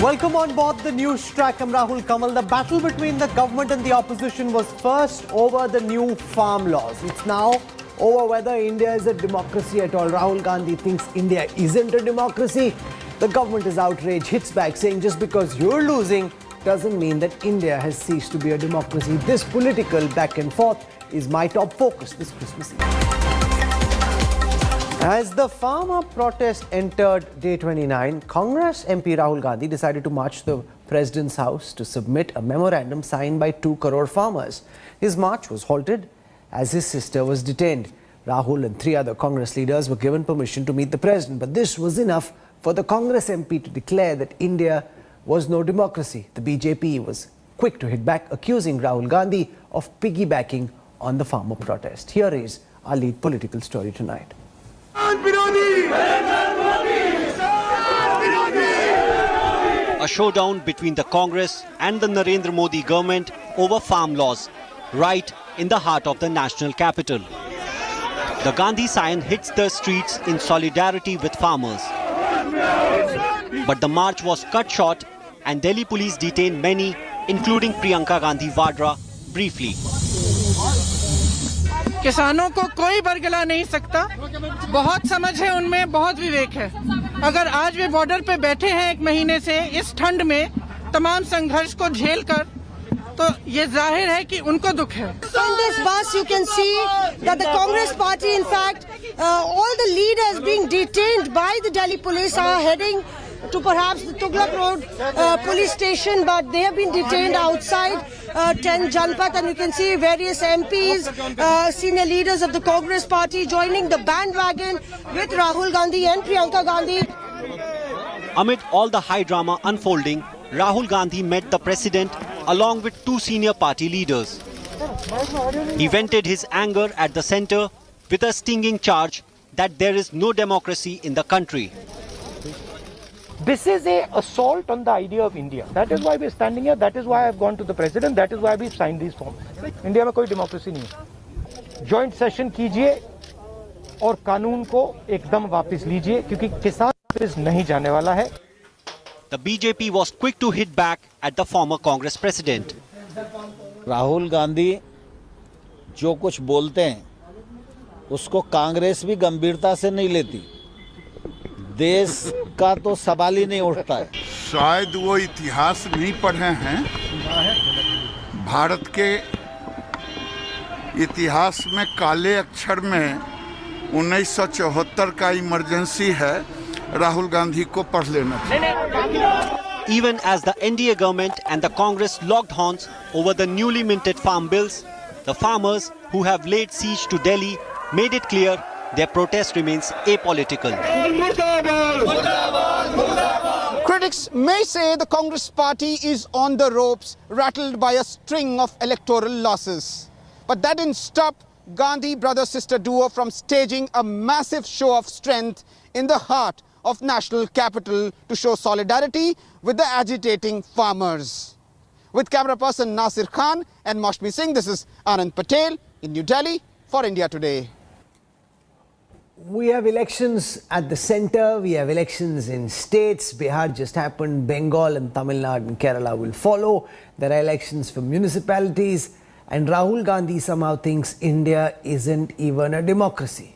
Welcome on board the Newstrack. I'm Rahul Kanwal. The battle between the government and the opposition was first over the new farm laws. It's now over whether India is a democracy at all. Rahul Gandhi thinks India isn't a democracy. The government is outraged, hits back, saying just because you're losing doesn't mean that India has ceased to be a democracy. This political back and forth is my top focus this Christmas Eve. As the farmer protest entered day 29, Congress MP Rahul Gandhi decided to march to the President's house to submit a memorandum signed by 2 crore farmers. His march was halted as his sister was detained. Rahul and 3 other Congress leaders were given permission to meet the President, but this was enough for the Congress MP to declare that India was no democracy. The BJP was quick to hit back, accusing Rahul Gandhi of piggybacking on the farmer protest. Here is our lead political story tonight. A showdown between the Congress and the Narendra Modi government over farm laws, right in the heart of the national capital. The Gandhi sign hits the streets in solidarity with farmers. But the march was cut short and Delhi police detained many, including Priyanka Gandhi Vadra, briefly. किसानों को कोई बरगला नहीं सकता, बहुत समझ है उनमें, बहुत विवेक है। अगर आज वे बॉर्डर पे बैठे हैं 1 महीने से इस ठंड में तमाम संघर्ष को झेल कर, तो ये जाहिर है कि उनको दुख है। In this bus you can see that the Congress party, in fact, all the leaders being detained by the Delhi police are heading to perhaps the Tughlaq Road police station, but they have been detained outside 10 Janpat, and you can see various MPs, senior leaders of the Congress party joining the bandwagon with Rahul Gandhi and Priyanka Gandhi. Amid all the high drama unfolding, Rahul Gandhi met the President along with 2 senior party leaders. He vented his anger at the centre with a stinging charge that there is no democracy in the country. This is an assault on the idea of India. That is why we are standing here. That is why I have gone to the President. That is why we signed these forms. India में कोई democracy नहीं है. Joint session कीजिए और कानून को एकदम वापस लीजिए, क्योंकि किसान वापस नहीं जाने वाला है. The BJP was quick to hit back at the former Congress President. Rahul Gandhi जो कुछ बोलते हैं उसको कांग्रेस भी गंभीरता से नहीं लेती. देश का तो सवाल ही नहीं उठता है. शायद वो इतिहास नहीं पढ़े हैं. भारत के इतिहास में काले अक्षर में 1974 का इमरजेंसी है. राहुल गांधी को पढ़ लेना चाहिए. Even as the NDA government and the Congress locked horns over the newly minted farm bills, the farmers who have laid siege to Delhi made it clear their protest remains apolitical. Critics may say the Congress party is on the ropes, rattled by a string of electoral losses. But that didn't stop Gandhi brother-sister duo from staging a massive show of strength in the heart of national capital to show solidarity with the agitating farmers. With camera person Nasir Khan and Maushmi Singh, this is Anand Patel in New Delhi for India Today. We have elections at the centre, we have elections in states. Bihar just happened, Bengal and Tamil Nadu and Kerala will follow. There are elections for municipalities, and Rahul Gandhi somehow thinks India isn't even a democracy.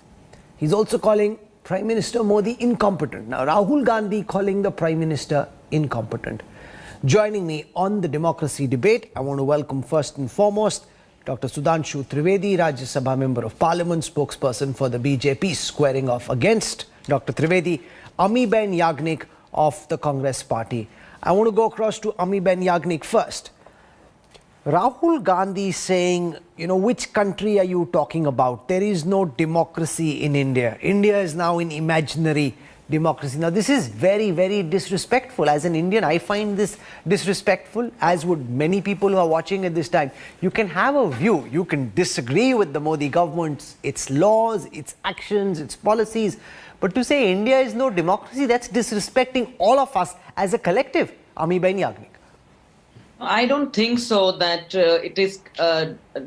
He's also calling Prime Minister Modi incompetent. Now, Rahul Gandhi calling the Prime Minister incompetent. Joining me on the democracy debate, I want to welcome first and foremost Dr. Sudhanshu Trivedi, Rajya Sabha Member of Parliament, spokesperson for the BJP, squaring off against Dr. Trivedi, Amiben Yagnik of the Congress party. I want to go across to Amiben Yagnik first. Rahul Gandhi saying, you know, which country are you talking about? There is no democracy in India. India is now in imaginary democracy. Now, this is very, very disrespectful. As an Indian, I find this disrespectful, as would many people who are watching at this time. You can have a view. You can disagree with the Modi government, its laws, its actions, its policies. But to say India is no democracy, that's disrespecting all of us as a collective. Amiben Yagnik. I don't think so that it is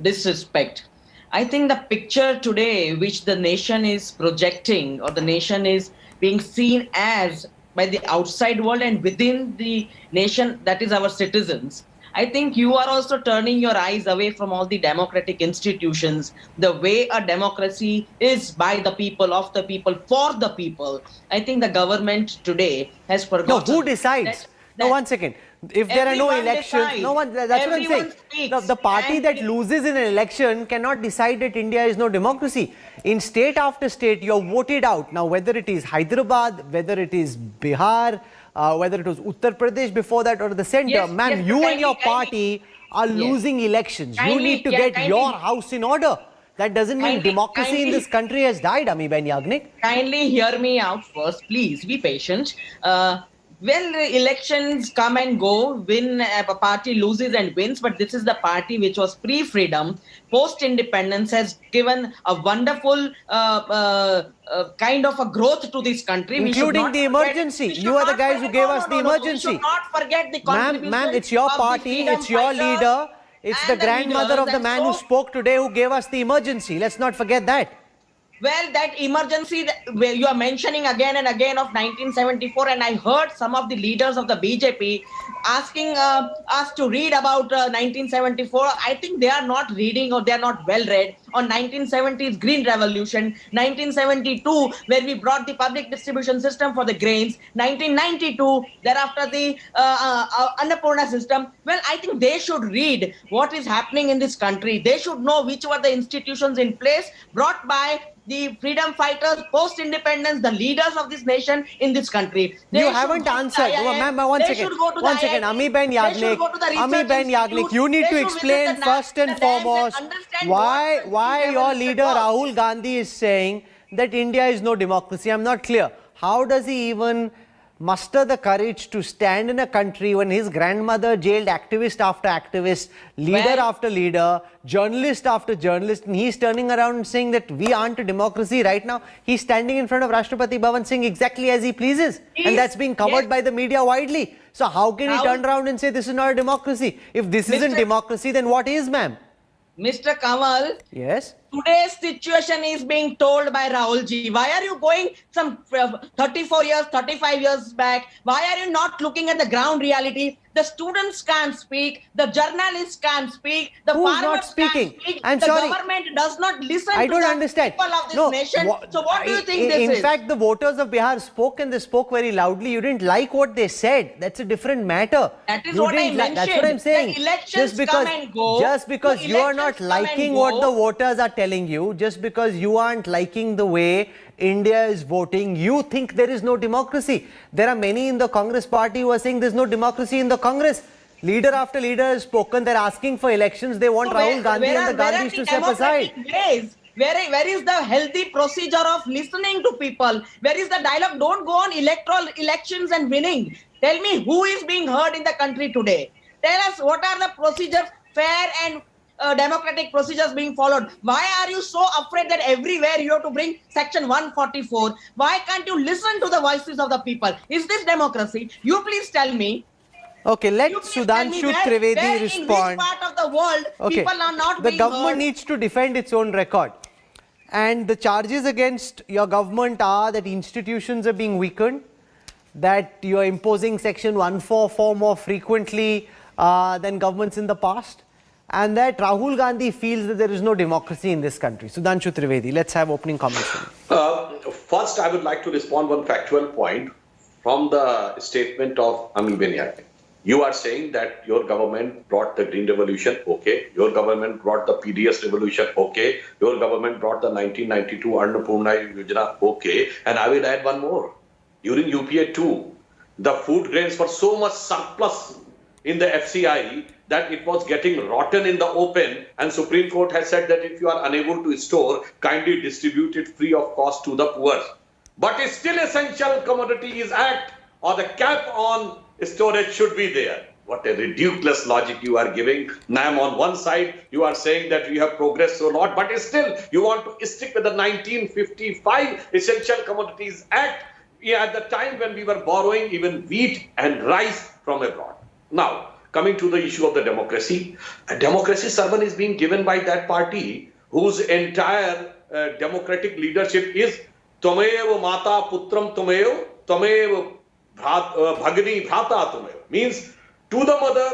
disrespect. I think the picture today which the nation is projecting, or the nation is being seen as by the outside world and within the nation, that is our citizens, I think you are also turning your eyes away from all the democratic institutions, the way a democracy is by the people, of the people, for the people. I think the government today has forgotten. No, who decides? No, one second. If there are no elections, decides. no one, that's what I'm saying. Speaks. The party that loses in an election cannot decide that India is no democracy. In state after state, you're voted out. Now, whether it is Hyderabad, whether it is Bihar, whether it was Uttar Pradesh before that or the centre, Yes, ma'am, yes, you but and your party are losing elections. You need to get your house in order. That doesn't mean democracy in this country has died, Ami Ben Yagnik. Kindly hear me out first, please. Be patient. Well, elections come and go, a party loses and wins, but this is the party which was pre-freedom, post-independence, has given a wonderful kind of a growth to this country. Including the emergency. You are the guys who gave us the emergency. We should not forget the contribution. Ma'am, it's your party, it's your leader, it's the grandmother of the man who spoke today who gave us the emergency. Let's not forget that. Well, that emergency where you are mentioning again and again of 1974, and I heard some of the leaders of the BJP asking us to read about 1974. I think they are not reading, or they are not well read on 1970s Green Revolution, 1972 where we brought the public distribution system for the grains, 1992 thereafter the Annapurna system. Well, I think they should read what is happening in this country. They should know which were the institutions in place brought by the freedom fighters, post-independence, the leaders of this nation in this country. You haven't answered. Ma'am, one second. Ami Ben Yagnik, you need to explain first and foremost why your leader Rahul Gandhi is saying that India is no democracy. I'm not clear. How does he even muster the courage to stand in a country when his grandmother jailed activist after activist, leader after leader, journalist after journalist, and he's turning around and saying that we aren't a democracy right now? He's standing in front of Rashtrapati Bhavan saying exactly as he pleases, and that's being covered by the media widely. So how can he turn around and say this is not a democracy? If this isn't democracy, then what is, ma'am? Mr. Kamal, yes, today's situation is being told by Rahul ji. Why are you going some 34 years, 35 years back? Why are you not looking at the ground reality? The students can't speak, the journalists can't speak, the farmers can't speak, I'm the sorry. government does not listen I to don't the understand. people of this nation. So what do you think this is? In fact, the voters of Bihar spoke, and they spoke very loudly. You didn't like what they said. That's a different matter. That is what I mentioned. That's what I'm saying. The elections come and go. Just because you are not liking what the voters are telling you, just because you aren't liking the way India is voting, you think there is no democracy. There are many in the Congress party who are saying there's no democracy in the Congress. Leader after leader has spoken. They're asking for elections. They want Rahul Gandhi and the Gandhis to step aside. Where is the healthy procedure of listening to people? Where is the dialogue? Don't go on electoral elections and winning. Tell me who is being heard in the country today. Tell us what are the procedures, fair and democratic procedures being followed. Why are you so afraid that everywhere you have to bring section 144? Why can't you listen to the voices of the people? Is this democracy? You please tell me. Okay, let Sudhanshu Trivedi respond. In which part of the world people are not being heard? The government needs to defend its own record. And the charges against your government are that institutions are being weakened, that you are imposing section 144 more frequently than governments in the past, and that Rahul Gandhi feels that there is no democracy in this country. Sudhanshu Trivedi, let's have opening comments. First, I would like to respond one factual point from the statement of Ami Ben Yagnik. You are saying that your government brought the Green Revolution, okay. Your government brought the PDS Revolution, okay. Your government brought the 1992 Annapurna Yojana, okay. And I will add one more. During UPA 2, the food grains were so much surplus in the FCI that it was getting rotten in the open, and Supreme Court has said that if you are unable to store, kindly distribute it free of cost to the poor. But it's still Essential Commodities Act or the cap on storage should be there. What a ridiculous logic you are giving. Ma'am, on one side, you are saying that we have progressed so lot, but still you want to stick with the 1955 Essential Commodities Act at the time when we were borrowing even wheat and rice from abroad. Now, coming to the issue of the democracy, a democracy sermon is being given by that party whose entire democratic leadership is Twamev Mata Putram Twamev, Twamev Bhagini Bhrata Tume. Means to the mother,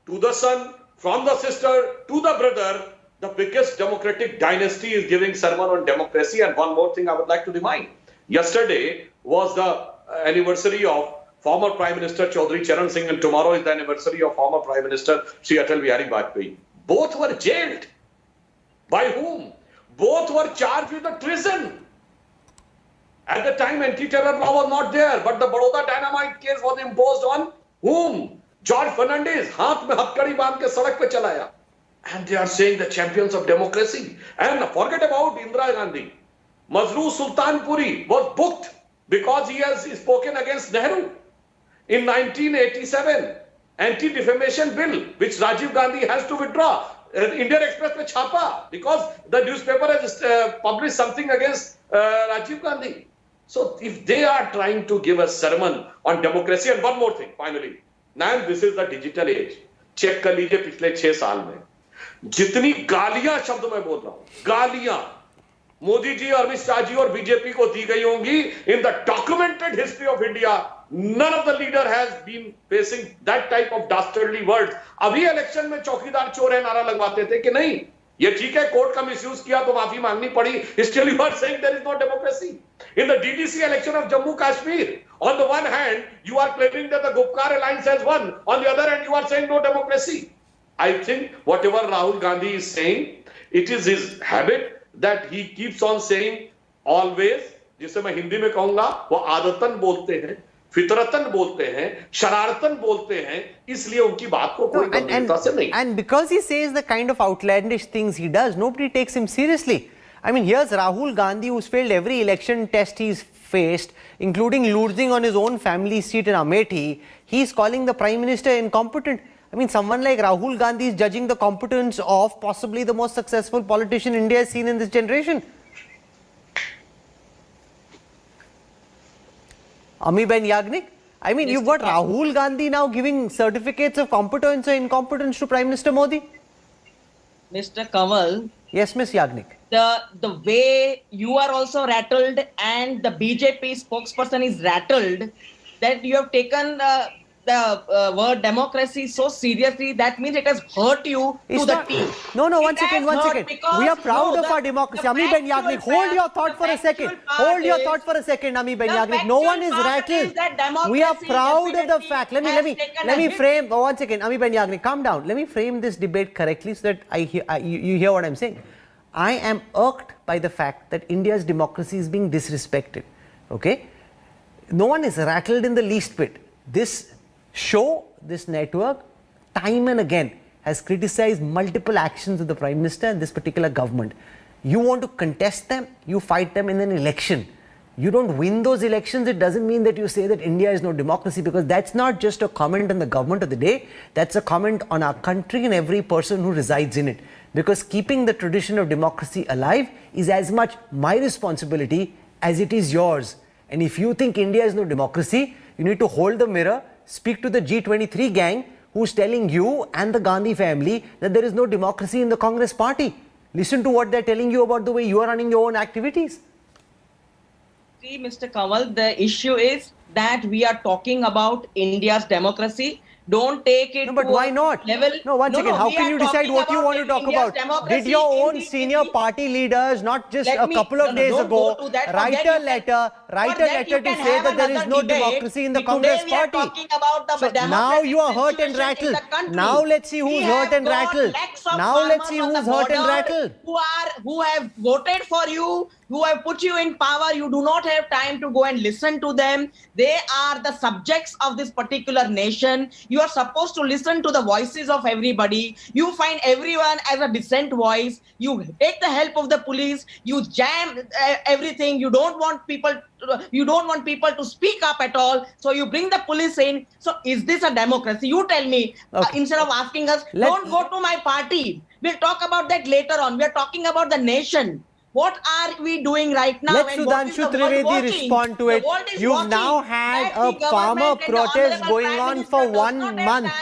to the son, from the sister to the brother, the biggest democratic dynasty is giving sermon on democracy. And one more thing I would like to remind. Yesterday was the anniversary of former Prime Minister Chaudhry Charan Singh, and tomorrow is the anniversary of former Prime Minister Sri Atal Bihari Vajpayee. Both were jailed. By whom? Both were charged with a treason. At the time, anti-terror law was not there, but the Baroda dynamite case was imposed on whom? George Fernandez. Haath mein hathkadi baandh ke sadak pe chalaya. And they are saying the champions of democracy. And forget about Indira Gandhi. Mazroo Sultanpuri was booked because he has spoken against Nehru. In 1987, anti-defamation bill, which Rajiv Gandhi has to withdraw. Indian Express mein chapa because the newspaper has published something against Rajiv Gandhi. So if they are trying to give a sermon on democracy, and one more thing, finally, now this is the digital age. Check कर लीजिए पिछले 6 साल में जितनी गालियां शब्द मैं बोल रहा हूं, गालियां मोदी जी, अमित शाह जी और बीजेपी को दी गई होंगी. In the documented history of India, none of the leader has been facing that type of dastardly words. अभी इलेक्शन में चौकीदार चोर है नारा लगवाते थे कि नहीं ये ठीक है, कोर्ट का मिसयूज किया तो माफी मांगनी पड़ी. Still you are saying there is no democracy. In the DDC election of Jammu Kashmir, on the one hand you are claiming that the Gupkar alliance has won, on the other hand you are saying no democracy. I think whatever Rahul Gandhi is saying, it is his habit that he keeps on saying always, जिसे मैं हिंदी में कहूंगा, वो आदतन बोलते हैं, फितरतन बोलते हैं, शरारतन बोलते हैं, इसलिए उनकी बात को कोई गंभीरता से नहीं. And because he says the kind of outlandish things he does, nobody takes him seriously. I mean, here's Rahul Gandhi, who's failed every election test he's faced, including losing on his own family seat in Amethi. He's calling the Prime Minister incompetent. I mean, someone like Rahul Gandhi is judging the competence of possibly the most successful politician India has seen in this generation. Ami Ben Yagnik, I mean, you've got Rahul Gandhi now giving certificates of competence or incompetence to Prime Minister Modi. Mr. Kamal. Yes, Ms. Yagnik. The way you are also rattled and the BJP spokesperson is rattled that you have taken the word democracy so seriously, that means it has hurt you to the teeth. No, one second. We are proud of our democracy. Ami Ben Yagnik, hold your thought for a second. Ami Ben Yagnik, no one is rattled. We are proud of the fact. Let me frame, one second, Ami Ben Yagnik, calm down. Let me frame this debate correctly so that you hear what I'm saying. I am irked by the fact that India's democracy is being disrespected. Okay? No one is rattled in the least bit. This show, this network, time and again has criticized multiple actions of the Prime Minister and this particular government. You want to contest them, you fight them in an election. You don't win those elections, it doesn't mean that you say that India is no democracy, because that's not just a comment on the government of the day, that's a comment on our country and every person who resides in it. Because keeping the tradition of democracy alive is as much my responsibility as it is yours. And if you think India is no democracy, you need to hold the mirror, speak to the G23 gang who's telling you and the Gandhi family that there is no democracy in the Congress party. Listen to what they're telling you about the way you are running your own activities. See, Mr. Kamal, the issue is that we are talking about India's democracy. Don't take it but why not? Level. No, one second. How can you decide what you want to talk about? Did your own senior party leaders, not just a couple of days ago, write a letter to say that there is no democracy in the Congress party? So now you are hurt and rattled. Now let's see who's hurt and rattled. Who have voted for you, who have put you in power. You do not have time to go and listen to them. They are the subjects of this particular nation. You are supposed to listen to the voices of everybody. You find everyone as a dissent voice. You take the help of the police. You jam everything. You don't want people to speak up at all. So you bring the police in. So is this a democracy? You tell me. Okay. Instead of asking us, don't go to my party. We'll talk about that later on. We're talking about the nation. What are we doing right now? Let Sudhanshu Trivedi respond to it. You've now had a farmer protest going on for 1 month.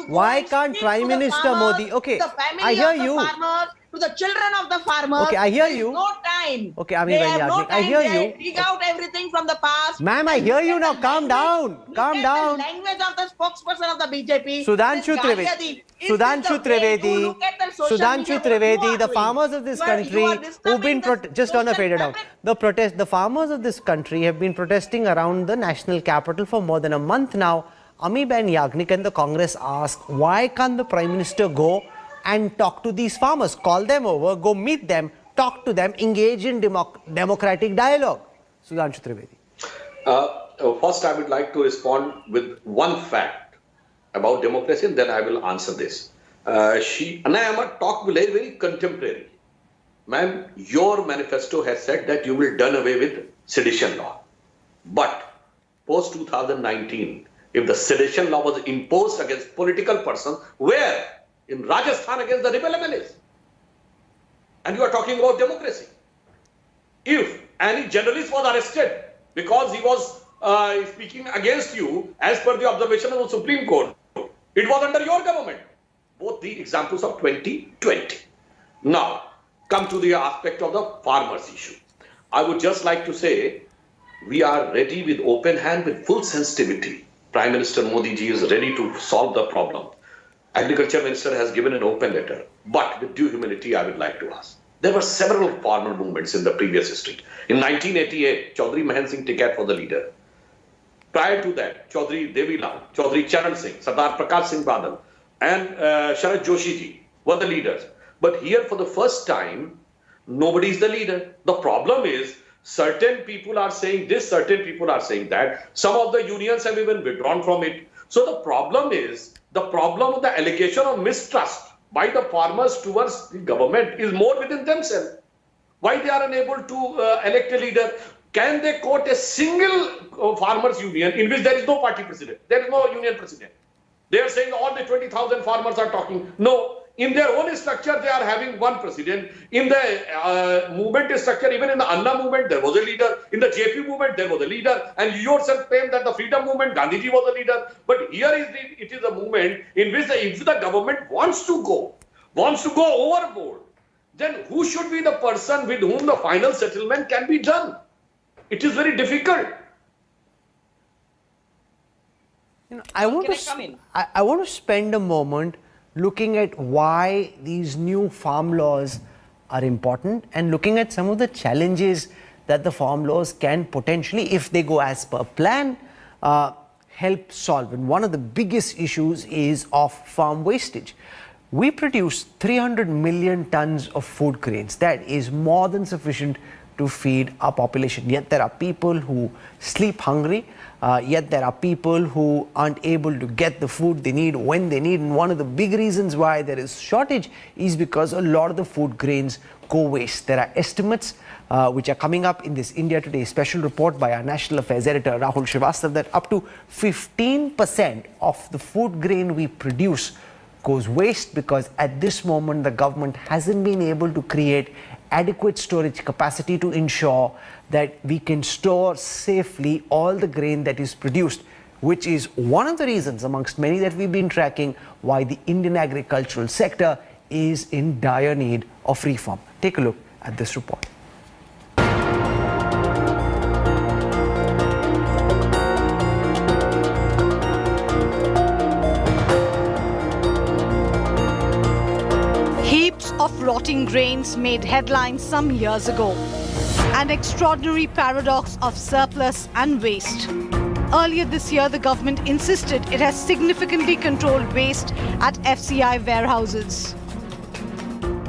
Why can't Prime Minister Modi? Okay, I hear you. To the children of the farmers. Okay, I hear you. There is no time. Okay, Ami They Bhai have no Yagnik, I time. hear They you. dig out everything from the past. Ma'am, I And hear look you at now. the Calm language- down. Calm Look down. at the language of the spokesperson of the BJP. Sudhanshu This Trivedi. Gandhi. Is Sudhanshu this the way you Trivedi. look at the social Sudhanshu media? What you Trivedi, are the doing? farmers of this You are country who've disturbing been the just on a social faded down. fabric. The farmers of this country have been protesting around the national capital for more than a month now. Ami Ben Yagnik and the Congress ask, why can't the Prime Minister go and talk to these farmers, call them over, go meet them, talk to them, engage in democratic dialogue? Sudhanshu Trivedi. First, I would like to respond with one fact about democracy, and then I will answer this. And I am talk very, very contemporary. Ma'am, your manifesto has said that you will done away with sedition law. But post 2019, if the sedition law was imposed against political persons, where? In Rajasthan against the rebel MLAs. And you are talking about democracy. If any journalist was arrested because he was speaking against you as per the observation of the Supreme Court, it was under your government. Both the examples of 2020. Now, come to the aspect of the farmers issue. I would just like to say, we are ready with open hand, with full sensitivity. Prime Minister Modi ji is ready to solve the problem. Agriculture Minister has given an open letter. But with due humility, I would like to ask. There were several farmer movements in the previous history. In 1988, Chaudhry Mahan Singh Tikat was the leader. Prior to that, Chaudhry Devilal, Chaudhry Charan Singh, Sardar Prakash Singh Badal, and Sharad Joshi ji were the leaders. But here, for the first time, nobody is the leader. The problem is, certain people are saying this, certain people are saying that. Some of the unions have even withdrawn from it. So the problem is, the problem of the allegation of mistrust by the farmers towards the government is more within themselves. Why they are unable to elect a leader? Can they quote a single farmers union in which there is no party president? There is no union president. They are saying all the 20,000 farmers are talking. No. In their own structure, they are having one president. In the movement structure, even in the Anna movement, there was a leader. In the JP movement, there was a leader. And you yourself claim that the freedom movement, Gandhi ji was a leader. But here it is a movement in which if the government wants to go overboard, then who should be the person with whom the final settlement can be done? It is very difficult. You know, I want to spend a moment looking at why these new farm laws are important and looking at some of the challenges that the farm laws can potentially, if they go as per plan, help solve. And one of the biggest issues is of farm wastage. We produce 300 million tons of food grains. That is more than sufficient to feed our population. Yet there are people who sleep hungry. Yet there are people who aren't able to get the food they need when they need. And one of the big reasons why there is shortage is because a lot of the food grains go waste. There are estimates which are coming up in this India Today special report by our National Affairs editor Rahul Kanwal that up to 15% of the food grain we produce goes waste because at this moment the government hasn't been able to create adequate storage capacity to ensure that we can store safely all the grain that is produced, which is one of the reasons amongst many that we've been tracking why the Indian agricultural sector is in dire need of reform. Take a look at this report. Heaps of rotting grains made headlines some years ago. An extraordinary paradox of surplus and waste. Earlier this year, the government insisted it has significantly controlled waste at FCI warehouses.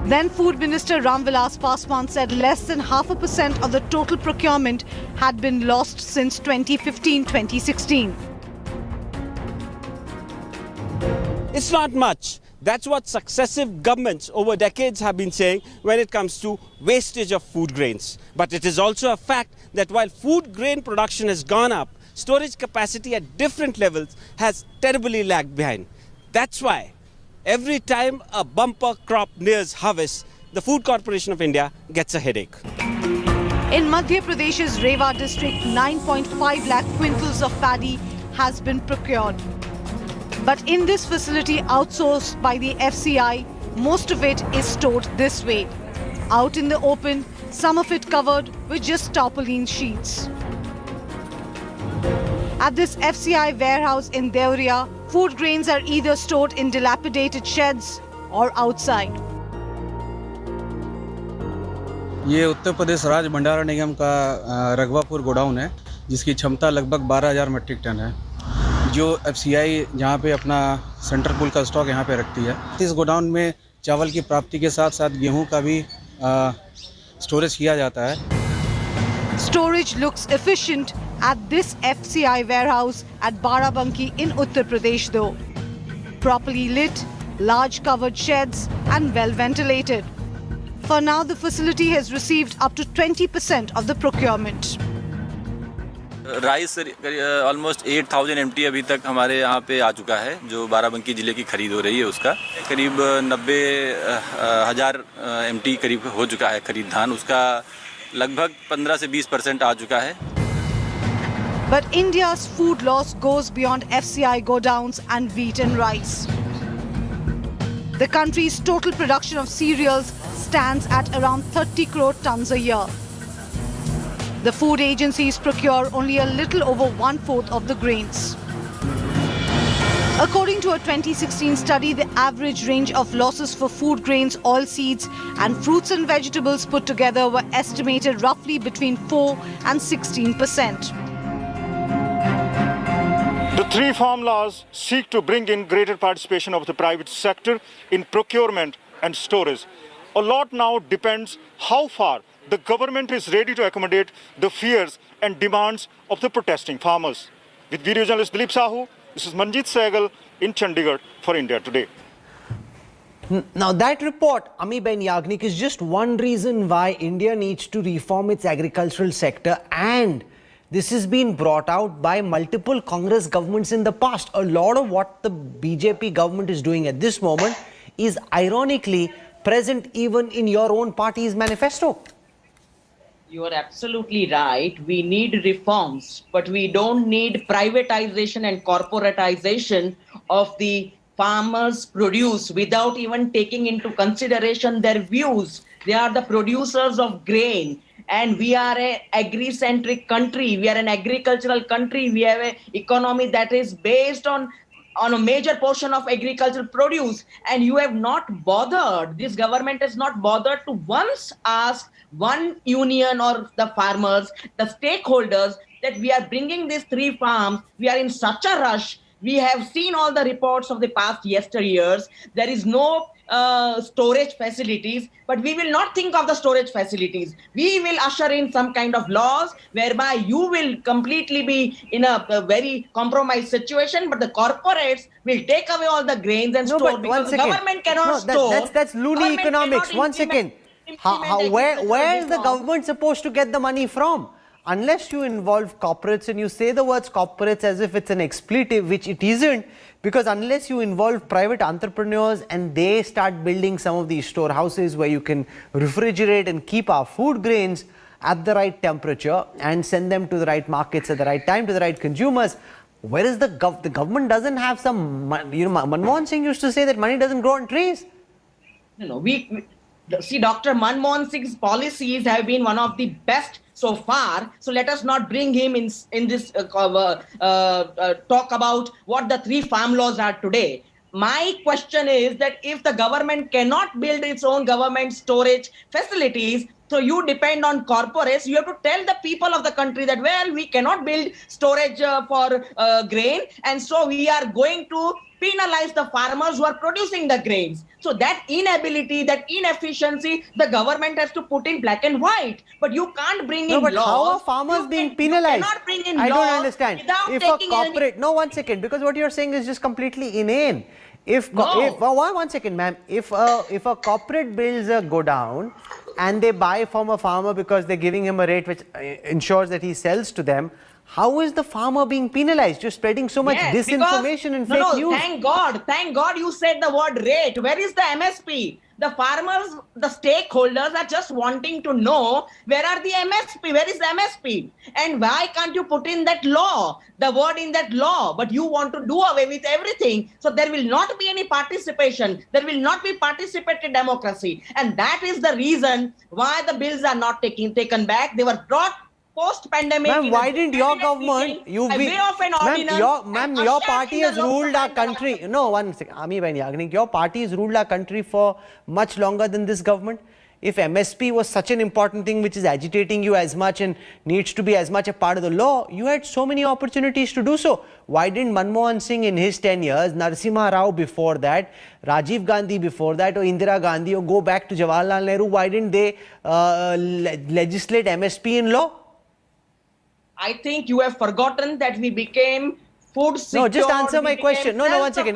Then Food Minister Ram Vilas Paswan said less than 0.5% of the total procurement had been lost since 2015-2016. It's not much. That's what successive governments over decades have been saying when it comes to wastage of food grains. But it is also a fact that while food grain production has gone up, storage capacity at different levels has terribly lagged behind. That's why every time a bumper crop nears harvest, the Food Corporation of India gets a headache. In Madhya Pradesh's Rewa district, 9.5 lakh quintals of paddy has been procured. But in this facility outsourced by the FCI, most of it is stored this way. Out in the open, some of it covered with just tarpaulin sheets. At this FCI warehouse in Deoria, food grains are either stored in dilapidated sheds or outside. ये उत्तर प्रदेश राज्य भंडारण निगम का रघवापुर godown है, जिसकी क्षमता लगभग 12,000 metric ton है, जो एफसीआई जहाँ पे अपना सेंट्रल पूल का स्टॉक यहाँ पे रखती है। इस गोडाउन में चावल की प्राप्ति के साथ साथ गेहूं का भी स्टोरेज किया जाता है। Storage looks efficient at this FCI warehouse at Barabanki in Uttar Pradesh though. Properly lit, large covered sheds and well ventilated. For now, the facility has received up to 20% of the procurement. Rice almost 8,000 MT अभी तक हमारे यहाँ पे आ चुका है, जो बाराबंकी ज़िले की खरीद हो रही है उसका करीब 90,000 MT करीब हो चुका है खरीद धान, उसका लगभग 15 से 20% आ चुका है। But India's food loss goes beyond FCI godowns and wheat and rice. The country's total production of cereals stands at around 30 crore tons a year. The food agencies procure only a little over 1/4 of the grains. According to a 2016 study, the average range of losses for food grains, oilseeds and fruits and vegetables put together were estimated roughly between 4 and 16%. The three farm laws seek to bring in greater participation of the private sector in procurement and storage. A lot now depends how far the government is ready to accommodate the fears and demands of the protesting farmers. With video journalist Dilip Sahu, this is Manjit Sehgal in Chandigarh for India Today. Now that report, Amiben Yagnik, is just one reason why India needs to reform its agricultural sector, and this has been brought out by multiple Congress governments in the past. A lot of what the BJP government is doing at this moment is ironically present even in your own party's manifesto. You are absolutely right. We need reforms, but we don't need privatization and corporatization of the farmers' produce without even taking into consideration their views. They are the producers of grain, and we are an agri-centric country. We are an agricultural country. We have an economy that is based on a major portion of agricultural produce, and you have not bothered, this government has not bothered to once ask one union or the farmers, the stakeholders, that we are bringing these three farms, we are in such a rush. We have seen all the reports of the past yesteryears. There is no storage facilities, but we will not think of the storage facilities. We will usher in some kind of laws whereby you will completely be in a very compromised situation, but the corporates will take away all the grains and store, because the government cannot store. That's loony economics. One second. Where is the government supposed to get the money from? Unless you involve corporates, and you say the words corporates as if it's an expletive, which it isn't, because unless you involve private entrepreneurs and they start building some of these storehouses where you can refrigerate and keep our food grains at the right temperature and send them to the right markets at the right time to the right consumers, where is the government doesn't have some, Manmohan Singh used to say that money doesn't grow on trees. See, Dr. Manmohan Singh's policies have been one of the best so far. So let us not bring him in this talk about what the three farm laws are today. My question is that if the government cannot build its own government storage facilities, so you depend on corporates, you have to tell the people of the country that, well, we cannot build storage for grain, and so we are going to penalize the farmers who are producing the grains. So that inability, that inefficiency, the government has to put in black and white. But you can't bring in laws. How are farmers being penalized? You cannot bring in I don't laws understand. without If taking a corporate, no, one second, because what you're saying is just completely inane. One second, ma'am. If a corporate builds a godown and they buy from a farmer because they're giving him a rate which ensures that he sells to them, how is the farmer being penalized? You're spreading so much disinformation and fake news. Thank God you said the word rate. Where is the MSP? The farmers, the stakeholders are just wanting to know where are the MSP, where is the MSP, and why can't you put in that law, the word in that law, but you want to do away with everything. So there will not be any participation. There will not be participatory democracy. And that is the reason why the bills are not taken back. They were brought post-pandemic. Ma'am, why didn't your government, your party has ruled our country. No, one second. Ami Bain Yagnik, your party has ruled our country for much longer than this government. If MSP was such an important thing which is agitating you as much and needs to be as much a part of the law, you had so many opportunities to do so. Why didn't Manmohan Singh in his 10 years, Narasimha Rao before that, Rajiv Gandhi before that, or Indira Gandhi, or go back to Jawaharlal Nehru, why didn't they legislate MSP in law? I think you have forgotten that we became food secure. No, just answer my question. No, one second.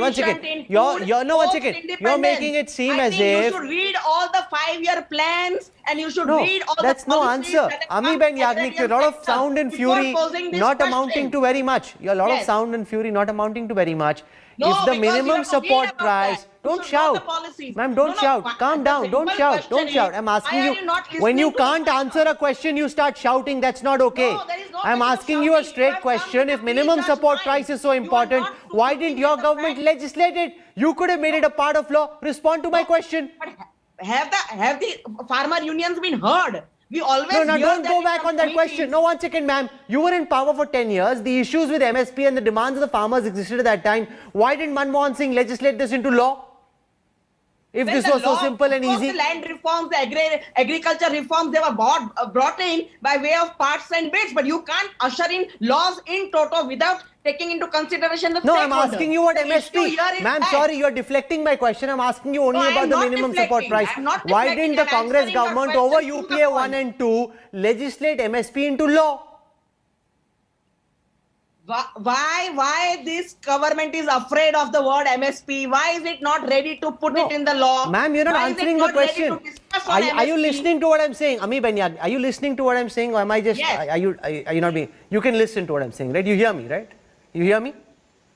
You're making it seem as if you should read all the 5-year plans and you should read all that's the no answer. Ami Bain Yagnik, you're a lot of sound and fury not amounting to very much. You're a lot of sound and fury not amounting to very much. No, if the minimum support price, don't shout. Ma'am, don't shout. Calm down. Don't shout. Don't shout. I'm asking you, when you can't answer a question, you start shouting. That's not okay. I'm asking you a straight question. If minimum support price is so important, why didn't your government legislate it? You could have made it a part of law. Respond to my question. Have the farmer unions been heard? We always don't go back on that question. No, one second, ma'am. You were in power for 10 years. The issues with MSP and the demands of the farmers existed at that time. Why didn't Manmohan Singh legislate this into law? If this was so simple and easy. The land reforms, the agriculture reforms, they were brought in by way of parts and bits. But you can't usher in laws in toto without taking into consideration the I'm asking you what MSP. Ma'am, sorry, you're deflecting my question. I'm asking you only about the minimum support price. Why didn't the Congress government over UPA 1 and 2 legislate MSP into law? Why this government is afraid of the word MSP? Why is it not ready to put it in the law? Ma'am, you're not answering the question. Are you listening to what I'm saying? Ami Banyag, are you listening to what I'm saying, or am I just, are you not being, you can listen to what I'm saying, right? You hear me, right? You hear me?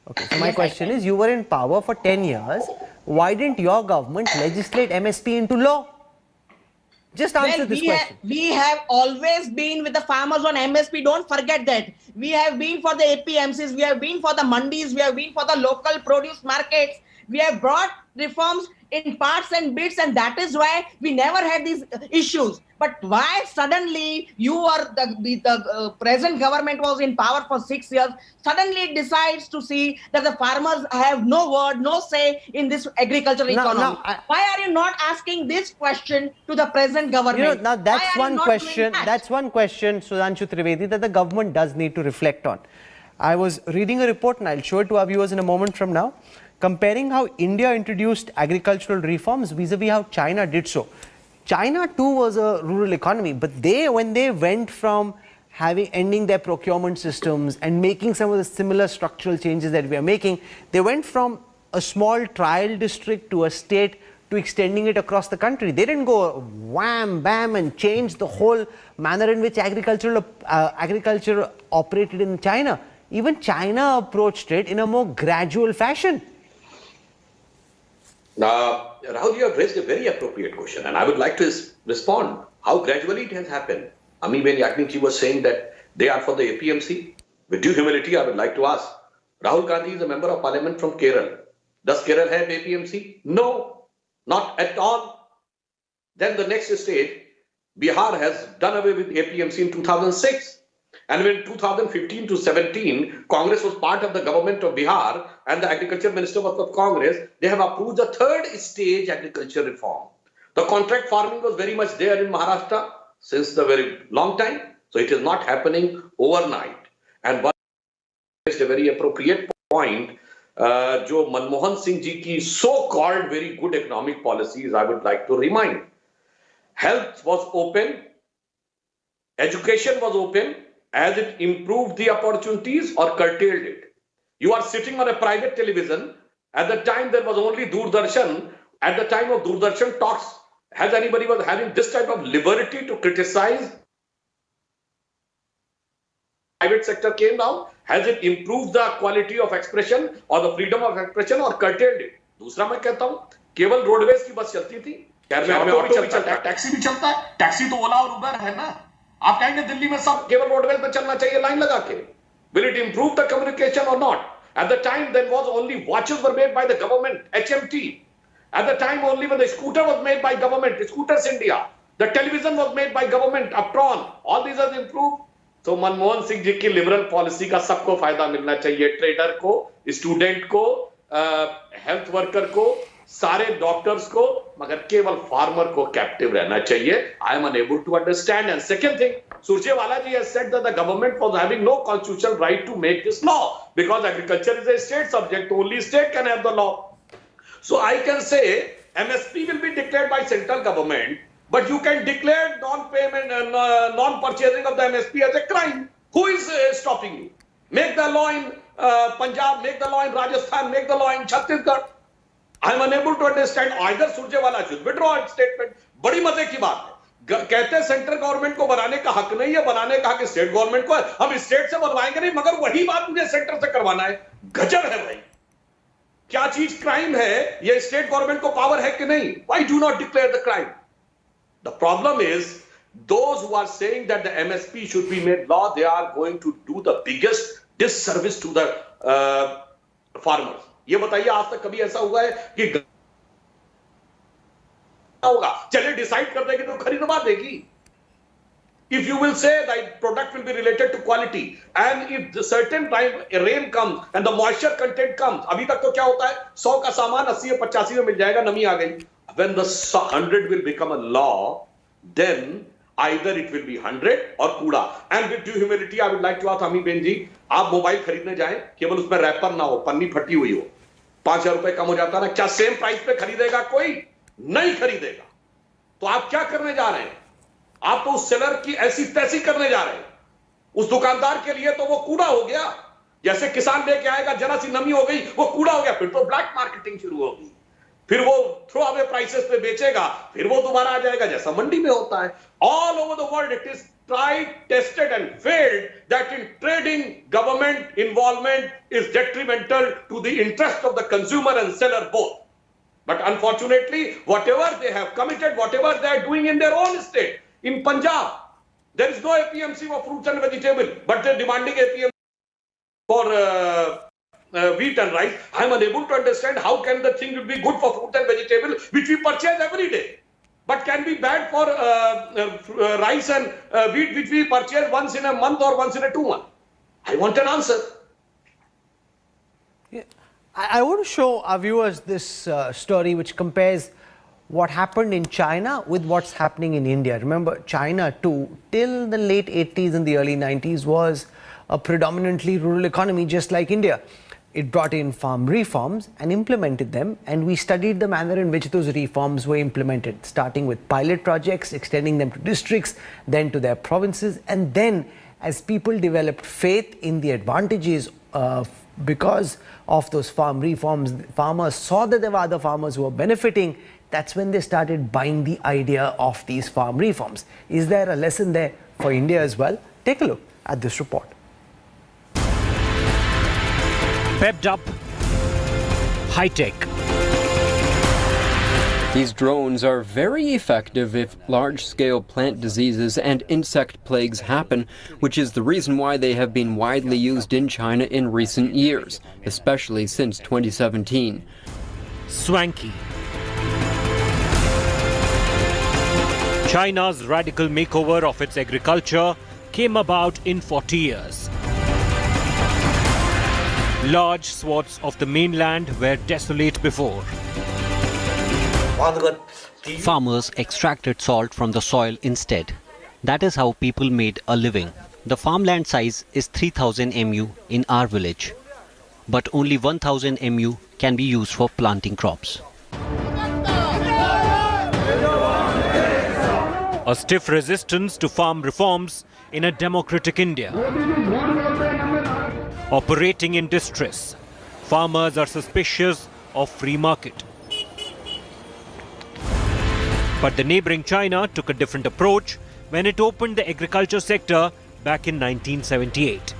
Okay, so my question is, you were in power for 10 years. Why didn't your government legislate MSP into law? Just answer this question. We have always been with the farmers on MSP. Don't forget that. We have been for the APMCs. We have been for the mandis. We have been for the local produce markets. We have brought reforms in parts and bits, and that is why we never had these issues. But why suddenly the present government was in power for 6 years, suddenly it decides to see that the farmers have no word, no say in this agricultural economy? Why are you not asking this question to the present government? Now that's one question. That's one question, Sudhanshu Trivedi, that the government does need to reflect on. I was reading a report, and I'll show it to our viewers in a moment from now, comparing how India introduced agricultural reforms vis-a-vis how China did so. China too was a rural economy, but when they went from ending their procurement systems and making some of the similar structural changes that we are making, they went from a small trial district to a state to extending it across the country. They didn't go wham, bam and change the whole manner in which agriculture operated in China. Even China approached it in a more gradual fashion. Rahul, you have raised a very appropriate question, and I would like to respond. How gradually it has happened. Ami Bain Yagnik was saying that they are for the APMC. With due humility, I would like to ask, Rahul Gandhi is a member of parliament from Kerala. Does Kerala have APMC? No, not at all. Then the next stage, Bihar has done away with APMC in 2006. And when 2015 to 17, Congress was part of the government of Bihar and the agriculture minister was of Congress, they have approved the third stage agriculture reform. The contract farming was very much there in Maharashtra since the very long time. So it is not happening overnight. And one is a very appropriate point, jo Manmohan Singh ji ki so-called very good economic policies, I would like to remind. Health was open, education was open, as it improved the opportunities or curtailed it. You are sitting on a private television. At the time there was only Doordarshan. At the time of Doordarshan talks, has anybody was having this type of liberty to criticize? Private sector came down. Has it improved the quality of expression or the freedom of expression or curtailed it? दूसरा मैं कहता हूँ केवल roadways की बस चलती थी शहर में ऑटो भी चलता है, टैक्सी भी चलता है, टैक्सी तो ओला और उबर है ना। आप कहेंगे दिल्ली में सब केवल रोडवेज पे चलना चाहिए लाइन लगा के। Will it improve the communication or not? At the time, there was only watches were made by the government, HMT. At the time, only when the scooter was made by government, Scooters India. The television was made by government, Uptron. All these have improved. So Manmohan Singh ji की liberal policy का सबको फायदा मिलना चाहिए, trader को, student को, health worker को, सारे डॉक्टर्स को, मगर केवल फार्मर को कैप्टिव रहना चाहिए. I am unable to understand. And second thing, Surjewala ji has said that the government was having no constitutional right to make this law because agriculture is a state subject. Only state can have the law. So I can say MSP will be declared by central government, but you can declare non-payment, non-purchasing of the MSP as a crime. Who is stopping you? Make the law in Punjab, make the law in Rajasthan, make the law in Chhattisgarh. I am unable to understand. Either Surjewala should withdraw its statement. बड़ी मजे की बात है. कहते हैं central government को बनाने का हक नहीं है, बनाने का हक स्टेट गवर्नमेंट को है. हम स्टेट से बनवाएंगे नहीं, मगर वही बात मुझे सेंटर से करवाना है. गजब है भाई. क्या चीज क्राइम है, ये स्टेट गवर्नमेंट को पावर है कि नहीं? Why do not declare the crime? The problem is those who are saying that the MSP should be made law, they are going to do the biggest disservice to the farmers. ये बताइए, आज तक कभी ऐसा हुआ है कि होगा चलिए डिसाइड कर देगी तो खरीदवा देगी? If you will say that product will be related to quality and if the certain time rain comes and the moisture content comes, अभी तक तो क्या होता है, 100 का सामान 80 या 85 में मिल जाएगा, नमी आ गई. When the 100 will become a law, then either it will be 100 और कूड़ा. And with due humility, I would like to ask अमी बेन जी, आप मोबाइल खरीदने जाएं, केवल उसमें रैपर ना हो, पन्नी फटी हुई हो, 5,000 रुपए कम हो जाता है ना, क्या सेम प्राइस पे खरीदेगा? कोई नहीं खरीदेगा. तो आप क्या करने जा रहे हैं? आप तो उस सेलर की ऐसी तैसी करने जा रहे हैं. उस दुकानदार के लिए तो वो कूड़ा हो गया. जैसे किसान लेके आएगा, जरा सी नमी हो गई, वो कूड़ा हो गया, फिर तो ब्लैक मार्केटिंग शुरू होगी, फिर वो थ्रो अवे प्राइसेस पे बेचेगा, फिर वो दोबारा आ जाएगा जैसा मंडी में होता है. All over the world it is tried, tested and failed that in trading government involvement is detrimental to the interest of the consumer and seller both. But unfortunately, whatever they have committed, whatever they are doing in their own state, in Punjab, there is no APMC for fruits and vegetables, but they are demanding APMC for wheat and rice. I am unable to understand how can the thing be good for fruit and vegetable which we purchase every day, but can be bad for rice and wheat which we purchase once in a month or once in a 2 months. I want an answer. Yeah. I want to show our viewers this story which compares what happened in China with what's happening in India. Remember, China too, till the late 80s and the early 90s, was a predominantly rural economy just like India. It brought in farm reforms and implemented them, and we studied the manner in which those reforms were implemented, starting with pilot projects, extending them to districts, then to their provinces, and then as people developed faith in the advantages because of those farm reforms, farmers saw that there were other farmers who were benefiting. That's when they started buying the idea of these farm reforms. Is there a lesson there for India as well? Take a look at this report. Pepped up, high-tech. These drones are very effective if large-scale plant diseases and insect plagues happen, which is the reason why they have been widely used in China in recent years, especially since 2017. Swanky. China's radical makeover of its agriculture came about in 40 years. Large swaths of the mainland were desolate before. Farmers extracted salt from the soil instead. That is how people made a living. The farmland size is 3000 mu in our village. But only 1000 mu can be used for planting crops. A stiff resistance to farm reforms in a democratic India. Operating in distress, farmers are suspicious of free market. But the neighboring China took a different approach when it opened the agriculture sector back in 1978.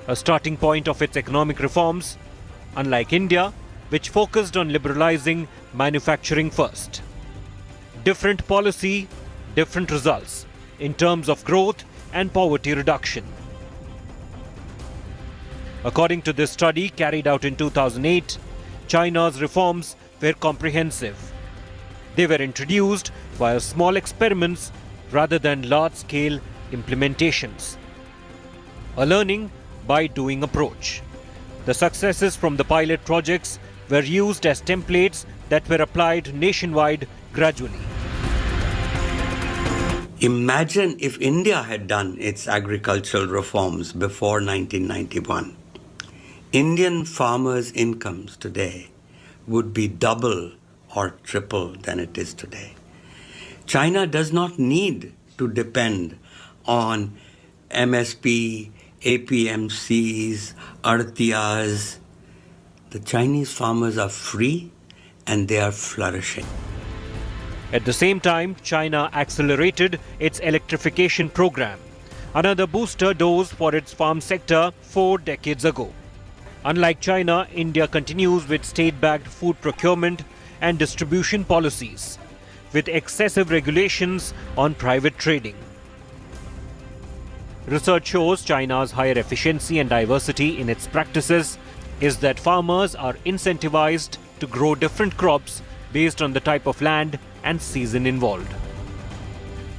A starting point of its economic reforms, unlike India, which focused on liberalizing manufacturing first. different policy, different results in terms of growth and poverty reduction. According to this study carried out in 2008, China's reforms were comprehensive. They were introduced via small experiments rather than large-scale implementations. A learning by doing approach. The successes from the pilot projects were used as templates that were applied nationwide gradually. Imagine if India had done its agricultural reforms before 1991. Indian farmers' incomes today would be double or triple than it is today. China does not need to depend on MSP, APMCs, Artiyas. The Chinese farmers are free and they are flourishing. At the same time, China accelerated its electrification program, another booster dose for its farm sector 4 decades ago. Unlike China, India continues with state-backed food procurement and distribution policies, with excessive regulations on private trading. Research shows China's higher efficiency and diversity in its practices is that farmers are incentivized to grow different crops based on the type of land and season involved.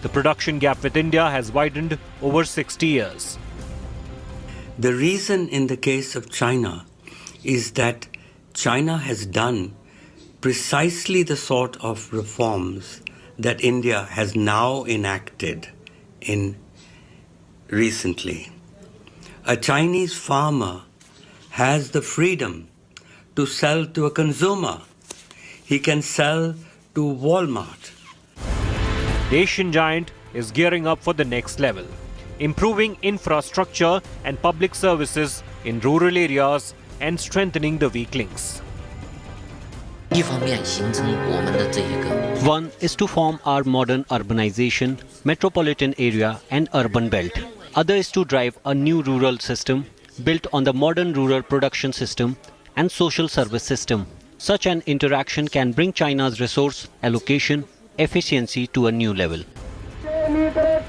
The production gap with India has widened over 60 years. The reason in the case of China is that China has done precisely the sort of reforms that India has now enacted in recently. A Chinese farmer has the freedom to sell to a consumer. He can sell to Walmart. The Asian giant is gearing up for the next level, improving infrastructure and public services in rural areas and strengthening the weak links. One is to form our modern urbanization, metropolitan area and urban belt. Other is to drive a new rural system built on the modern rural production system and social service system. Such an interaction can bring China's resource allocation efficiency to a new level.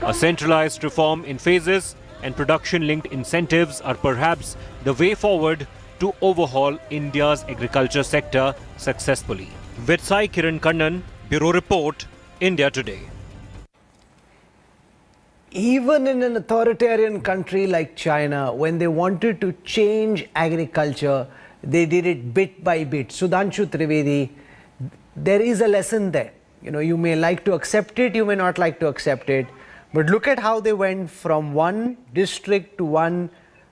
A centralized reform in phases and production-linked incentives are perhaps the way forward to overhaul India's agriculture sector successfully. With Sai Kiran Kannan, Bureau Report, India Today. Even in an authoritarian country like China, when they wanted to change agriculture, they did it bit by bit. Sudhanshu Trivedi, there is a lesson there. You know, you may like to accept it, you may not like to accept it. But look at how they went from one district to one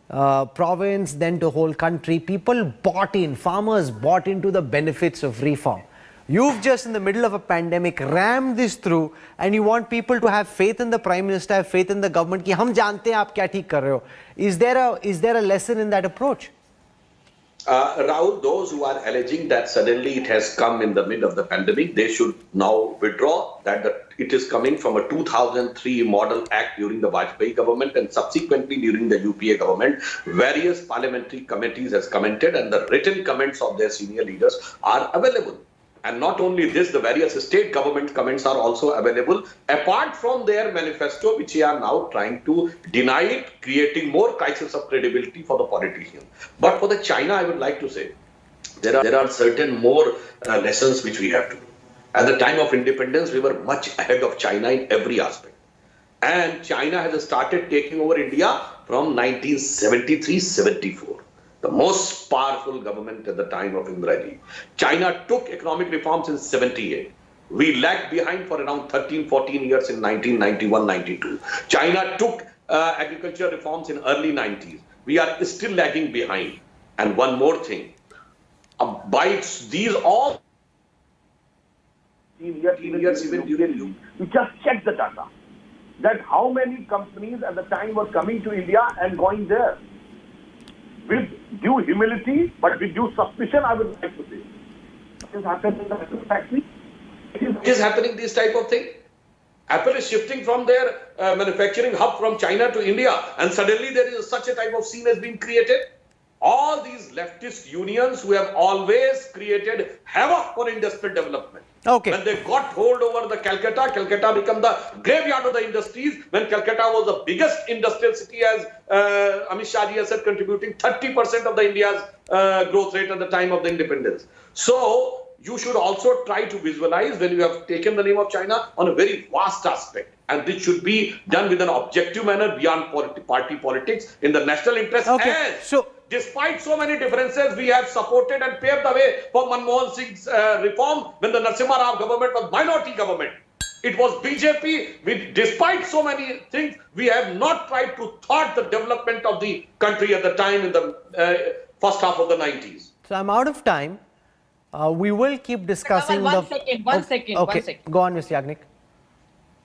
province, then to whole country. People bought in, farmers bought into the benefits of reform. You've just in the middle of a pandemic rammed this through and you want people to have faith in the Prime Minister, have faith in the government ki hum jante hain aap kya theek kar rahe ho. Is there a lesson in that approach? Rahul, those who are alleging that suddenly it has come in the mid of the pandemic, they should now withdraw that it is coming from a 2003 model act during the Vajpayee government and subsequently during the UPA government. Various parliamentary committees has commented and the written comments of their senior leaders are available. And not only this, the various state government comments are also available, apart from their manifesto, which they are now trying to deny it, creating more crisis of credibility for the politicians. But for the China, I would like to say, there are certain more lessons which we have to do. At the time of independence, we were much ahead of China in every aspect. And China has started taking over India from 1973-74. The most powerful government at the time of Indira. China took economic reforms in 78. We lagged behind for around 13-14 years in 1991-92. China took agriculture reforms in early 90s. We are still lagging behind. And one more thing, these all years even during you just check the data that how many companies at the time were coming to India and going there. With due humility, but with due suspicion, I would like to say. What is happening in the Apple factory? It is happening this type of thing. Apple is shifting from their manufacturing hub from China to India, and suddenly there is such a type of scene has been created. all these leftist unions who have always created havoc for industrial development. Okay. When they got hold over the Calcutta became the graveyard of the industries. When Calcutta was the biggest industrial city, as Amit Shah ji has said, contributing 30% of the India's growth rate at the time of the independence. So you should also try to visualize when you have taken the name of China on a very vast aspect. And this should be done with an objective manner beyond party politics in the national interest. Okay. And so, despite so many differences, we have supported and paved the way for Manmohan Singh's reform when the Narasimha Rao government was minority government. It was BJP. Despite so many things, we have not tried to thwart the development of the country at the time in the first half of the 90s. So I'm out of time. We will keep discussing One second. Go on, Mr. Yagnik.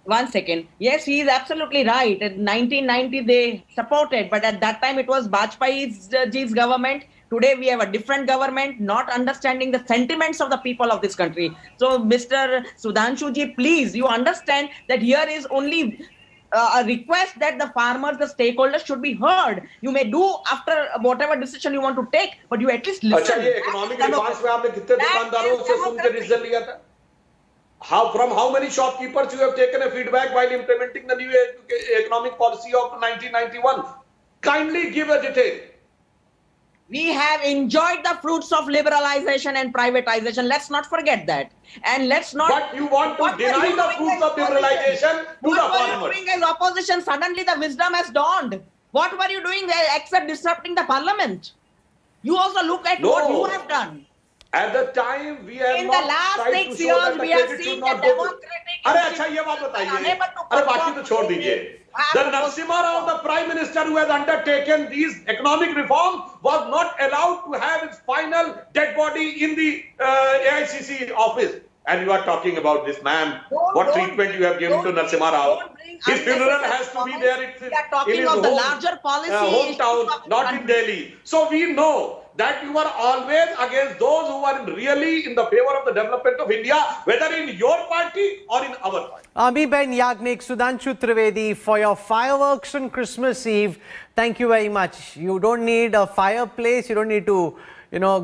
1 second. Yes, he is absolutely right. In 1990, they supported, but at that time it was Vajpayee's government. Today we have a different government, not understanding the sentiments of the people of this country. So, Mr. Sudhanshu ji, please, you understand that here is only a request that the farmers, the stakeholders should be heard. You may do after whatever decision you want to take, but you at least listen. अच्छा, ये economic advance में आपने कितने दुकानदारों से सुन के decision लिया था? From how many shopkeepers you have taken a feedback while implementing the new economic policy of 1991? Kindly give a detail. We have enjoyed the fruits of liberalization and privatization. Let's not forget that. And let's not... But you want to deny the fruits of liberalization to the farmers. What were you doing as opposition? Suddenly the wisdom has dawned. What were you doing except disrupting the parliament? You also look at what you have done. At the time, we have in not the last tried 6 to show years, that the we have credit seen should the not go to... democratic... अरे अच्छा ये बात बताइए, अरे बाकी तो छोड़ दीजिए. The Narasimha Rao, the Prime Minister who has undertaken these economic reforms, was not allowed to have his final dead body in the AICC office. And you are talking about this man, what treatment you have given to Narasimha Rao. His funeral has to be there in his hometown, not in Delhi. So we know that you are always against those who are really in the favor of the development of India, whether in your party or in our party. Amiben Yagnik, Sudhanshu Trivedi, for your fireworks on Christmas Eve, thank you very much. You don't need a fireplace, you don't need to,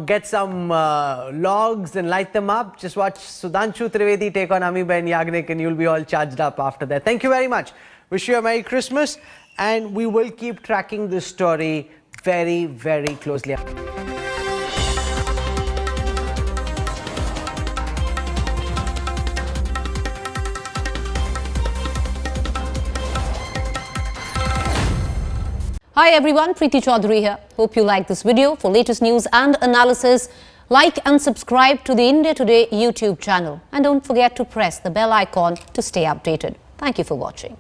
get some logs and light them up. Just watch Sudhanshu Trivedi take on Amiben Yagnik and you'll be all charged up after that. Thank you very much. Wish you a Merry Christmas, and we will keep tracking this story very, very closely. Hi everyone, Preeti Chaudhary here. Hope you like this video. For latest news and analysis, like and subscribe to the India Today YouTube channel. And don't forget to press the bell icon to stay updated. Thank you for watching.